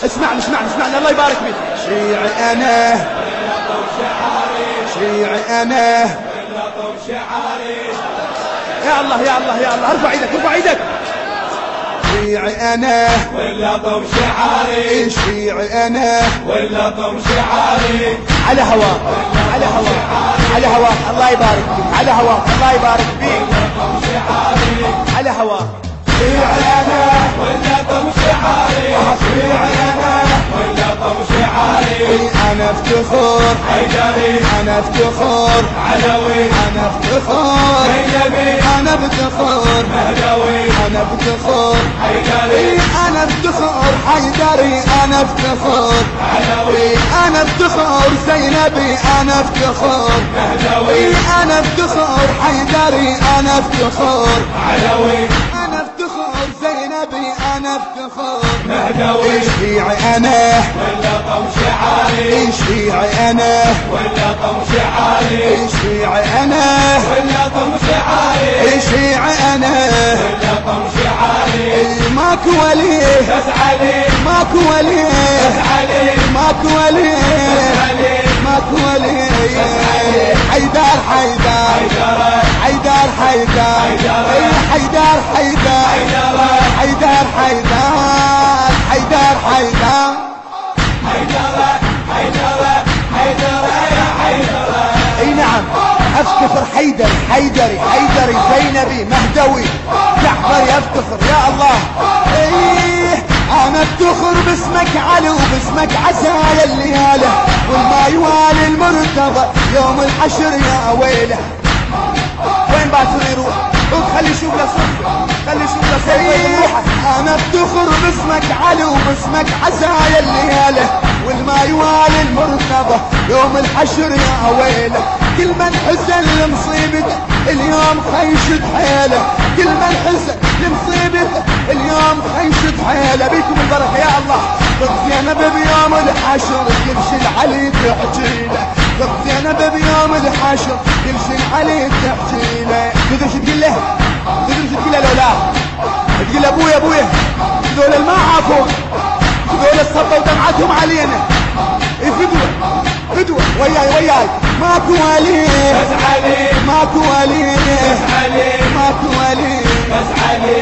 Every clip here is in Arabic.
اسمعني الله يبارك فيك. شيعي انا شيعي انا يا الله ارفع ايدك شيعي انا ولا طم شعاري، شيعي انا ولا طم شعاري، على هواك الله يبارك فيك، على هواك الله يبارك فيك، على هواك. شيعي انا ولا طم شعاري، شيعي انا ولا طم شعاري، انا افتخر حيدري، انا افتخر علوي، انا افتخر زينبي، انا افتخر مهدوي، انا افتخر حيدري، انا افتخر حيدري، انا افتخر علوي، انا افتخر زينبي، انا افتخر مهدوي، انا افتخر حيدري، انا افتخر علوي، انا افتخر زينبي، انا افتخر مهدوي، شيعي انا ولا طم شعاري، شيعي انا ولا طم شعاري، شيعي انا ولا طم شعاري، شيعي انا ولا طم شعاري، ماكو ولي تسعلي، ماكو ولي تسعلي، ماكو ولي تسعلي، ماكو ولي حيدر حيدرة، حيدر حيدر يا حيدرة، اي نعم افتخر حيدري زينبي مهدوي جعفري افتخر يا الله. ايه انا افتخر باسمك علي وباسمك عسايا الليالة والما يوالي المرتضى يوم الحشر يا ويله. وين باكر يروح وخلي يشوف له صفه خلي يشوف له صفه. انا افتخر باسمك علي وباسمك عسايا الليالة والما يوالي المرتضى يوم الحشر يا ويله. كل من حزن لمصيبته اليوم خيشت حيله، كل من حزن لمصيبته اليوم خيشت حيله. بيكم البركه يا الله. ضد زينب بيوم الحشر كل شي العلي تحكي له، ضد زينب بيوم الحشر كل شي العلي تحكي له. تدري شو تقول له؟ لو لا تقول ابويا ذول الما عافون، ذول الصبوا ودمعتهم علينا. فدوة وياي ماكو ولي تسعلي، ماكو ولي تسعلي، ماكو ولي. تسعلي،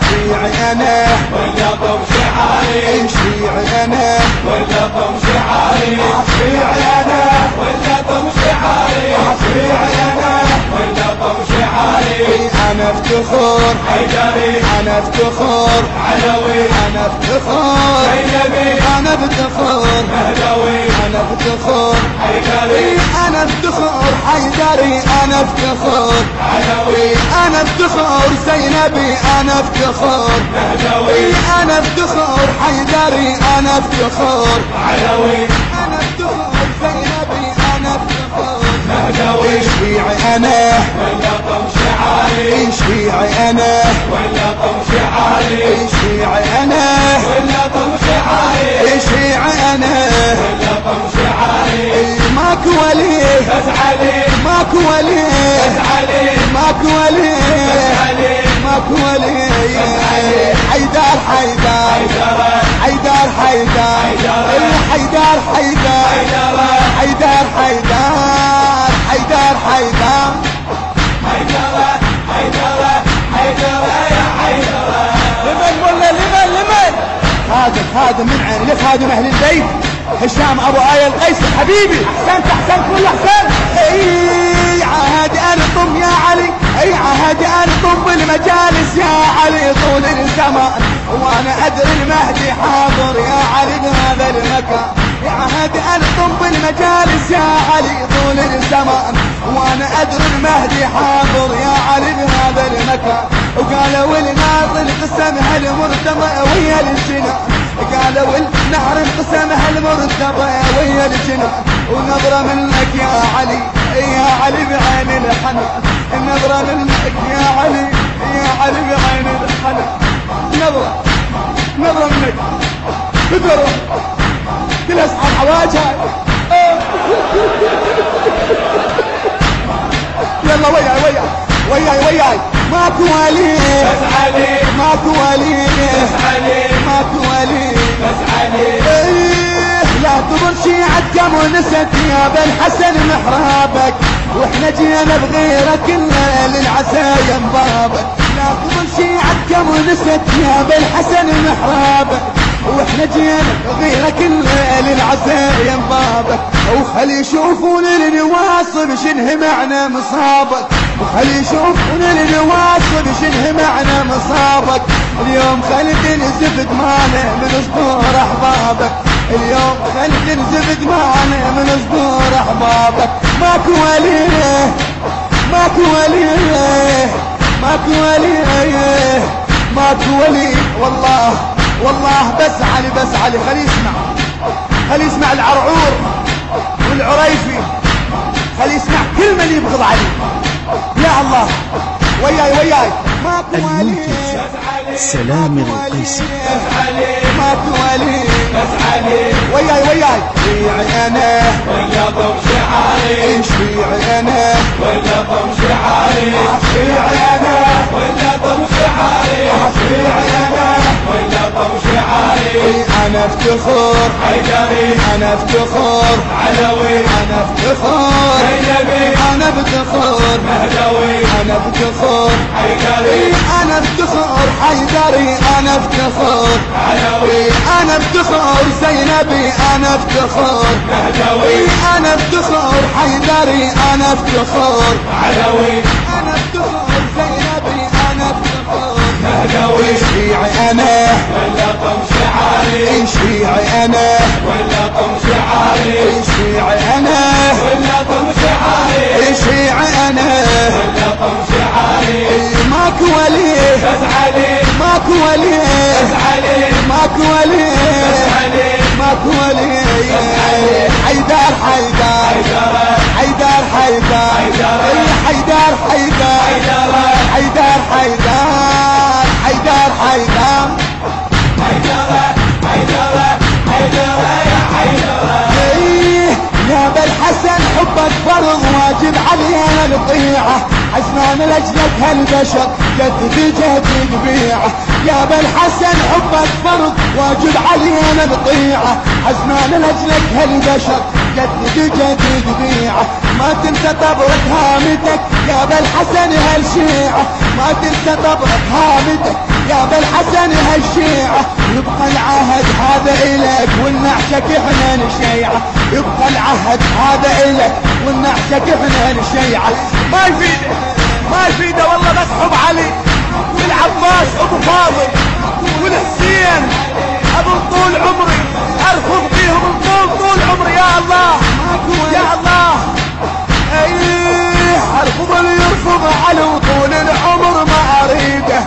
شيعي انا ولا طم شعاري، شيعي انا ولا طم شعاري، شيعي انا ولا طم شعاري، شيعي انا ولا طم شعاري، انا افتخر حيدري، انا افتخر علوي، انا افتخر زينبي، انا افتخر مهدوي، انا افتخر حيدري، انا افتخر حيدري، انا افتخر علوي، انا افتخر زينبي، انا افتخر مهدوي، انا افتخر حيدري، انا افتخر علوي، انا افتخر زينبي، انا افتخر مهدوي، شيعي انا ولا طم شعاري، شيعي انا ولا طم شعاري، شيعي انا ولا طم شعاري، شيعي انا ولا طم شعاري، ماكو ولي تسعلي، ماكو ولي تسعلي، ماكو ولي تسعلي، ماكو ولي. حيدر حيدرة، حيدر يا حيدرة، لمن ولا لمن خادم من عين لك خادم اهل البيت هشام ابو آية القيس حبيبي. احسنت والله احسنت. اي عهد انطم يا علي، اي عهد انطم بالمجالس يا علي طول الزمان، وانا ادري المهدي حاضر يا علي بهذا المكان. عهد انطم بالمجالس يا علي طول الزمان، وانا ادري المهدي حاضر يا علي بهذا المكان. وقالوا الناظر قسمها المرتضى ويا الجنان، قالوا النهر انقسمها المرتضى ويا الجنان. ونظرة منك يا علي بعين الحنان، النظرة منك يا علي بعين الحنان. نظرة منك بدرة كل اصحاب حواجها. يلا ويا وياي ماكو ولي بس علي، ماكو ولي بس علي، ماكو ولي بس علي. لا تضر شيعتك ونست يا بن حسن محرابك، واحنا جينا بغيرك الليل العسايا بابك. لا تضر شيعتك ونست يا بن حسن محرابك، واحنا جينا بغيرك الليل العسايا بابك. وخلي يشوفون النواصب شنه معنى مصابك، وخلي يشوفون النواصب شنه معنى مصابك. اليوم خلي تنزف دمانه من صدور احبابك، اليوم خلي تنزف دمانه من صدور احبابك. ماكو ولي ماكو ولي ماكو ولي ماكو ولي والله والله. بس علي خلي يسمع العرعور والعريفي، خلي يسمع كل من يبغض علي. يا الله وياي ماكو ولي سلام القيسي. ماكو ولي بس علي، وياي شيعي انا ولا طم شعاري، شيعي انا ولا طم شعاري، شيعي انا ولا طم شعاري، شيعي انا ولا طم شعاري. انا افتخر حيدري، انا افتخر علوي، انا افتخر زينبي، انا افتخر مهدوي، انا افتخر حيدري، انا افتخر حيدري انا افتخر علوي، انا افتخر زينبي انا افتخر مهدوي، انا افتخر حيدري انا افتخر علوي، انا افتخر زينبي انا افتخر مهدوي. شيعي انا ولا طم شعاري، شيعي انا ولا طم شعاري، شيعي انا ولا طم شعاري، شيعي انا ولا طم شعاري. ماكو ولي بس علي، ماكو ولي بس علي، ماكو ولي بس علي. ماكو ولي حيدر حيدرة، حيدر حيدر حيدر حيدر حيدر حيدر يا بالحسن حبك فرض واجب علينا الطيعة، حسنان لأجلك هالبشر جدد جدد بيعه. يا بالحسن حبك فرض واجب علينا الطيعة، حسنان لأجلك هالبشر جدد جدد بيعه. ما تنسى طبرة هامتك يا بالحسن هالشيعة، ما تنسى طبرة هامتك يا بالحسن هالشيعة. يبقى العهد هذا إلك والنعشك احنا نشيعه، يبقى العهد هذا إلك والنعشك احنا نشيعه. ما يفيده والله، بس حب علي والعباس ابو فاضل والحسين ابو طول عمري، ارفض بيهم طول عمري. يا الله يا الله ارفض اللي يرفض علي وطول العمر ما اريده،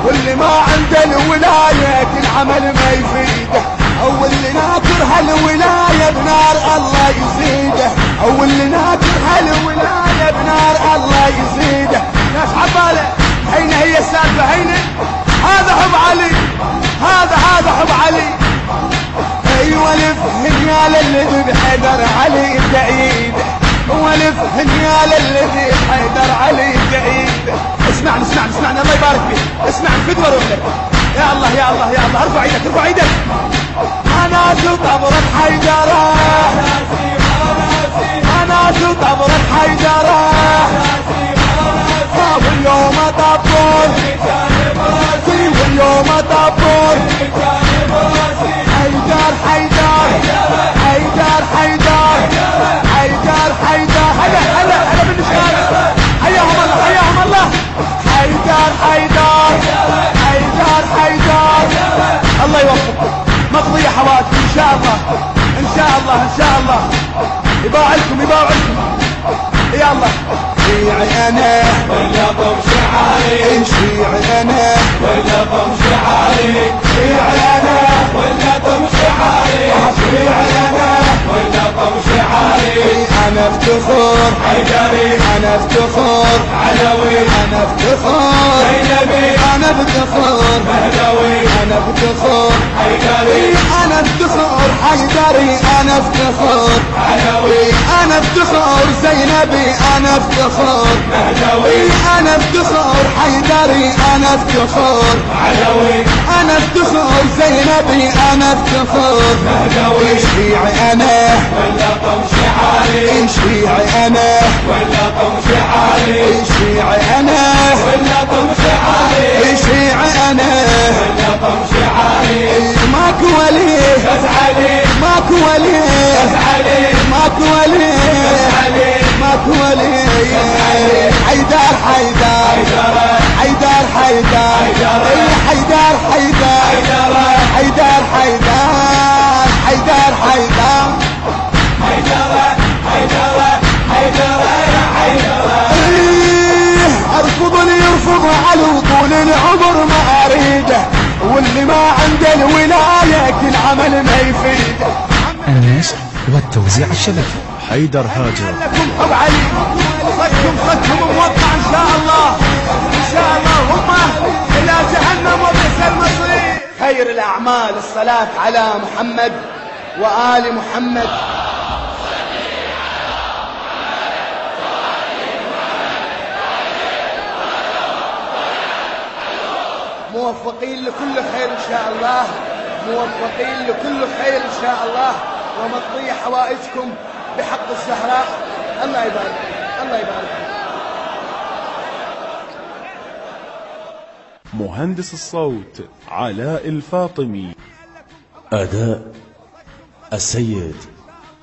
واللي ما عنده الولاية العمل ما يفيده، او اللي ناكر هالولاية بنار الله يزيده، او اللي ناكر هالولاية بنار الله يزيده. ناس عبالة هينا هي السالفة هينا، هذا حب علي، هذا حب علي. ايوه لف هنيال اللي بحيدر علي بعيده، ولف هنيال اللي بحيدر علي بعيده. اسمعني الله يبارك فيك، اسمعني فدوى رجلك. يا الله يا الله يا الله، ارفع ايدك. انا طبرة حيدرة، انا طبرة حيدرة، واليوم طبر واليوم طبر. حيدر هلا بالنشان، حياهم الله. حيدر الله يوفقكم، مقضية حوادث ان شاء الله يباع لكم يا الله. شيعي انا ولا طم شعاري، شيعي انا ولا طم شعاري، شيعي انا ولا طم شعاري، شيعي انا ولا طم شعاري. انا افتخر حيدري، انا افتخر علوي، انا افتخر زينبي، انا افتخر مهدوي، انا افتخر حيدري، انا افتخر حيدري انا انا افتخر علوي انا افتخر زينبي انا افتخر مهدوي انا افتخر حيدري انا افتخر علوي انا افتخر زينبي انا افتخر مهدوي شيعي انا ولا قم شعاري شيعي انا ولا قم شعاري شيعي انا ولا قم شعاري شيعي انا ولا قم شعاري ماكو ولي بس علي ماكو ولي بس علي ماكو ولي علي ماكو ولي حيدر حيدر حيدر حيدر حيدر حيدر حيدر حيدر حيدر ارفضني يرفض على طول العمر ما اريده واللي ما عنده الولايه كل عمل ما يفيده. النشر والتوزيع الشبكي حيدر هاجر. لكم حب علي صدكم موقع ان شاء الله ان شاء الله هم الى جهنم وبئس المصير. خير الاعمال الصلاه على محمد وآل محمد. موفقين لكل خير ان شاء الله موفقين لكل خير ان شاء الله ومقضي حوائجكم بحق الزهراء. الله يبارك الله يبارك. مهندس الصوت علاء الفاطمي. أداء السيد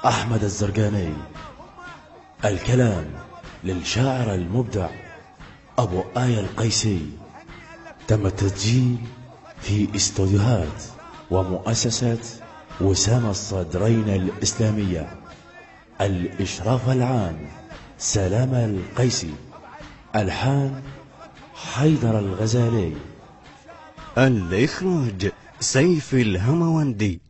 أحمد الزرقاني. الكلام للشاعر المبدع أبو آية القيسي. تم التسجيل في استوديوهات ومؤسسة وسام الصدرين الإسلامية. الإشراف العام سلام القيسي. ألحان حيدر الغزالي. الإخراج سيف الهموندي.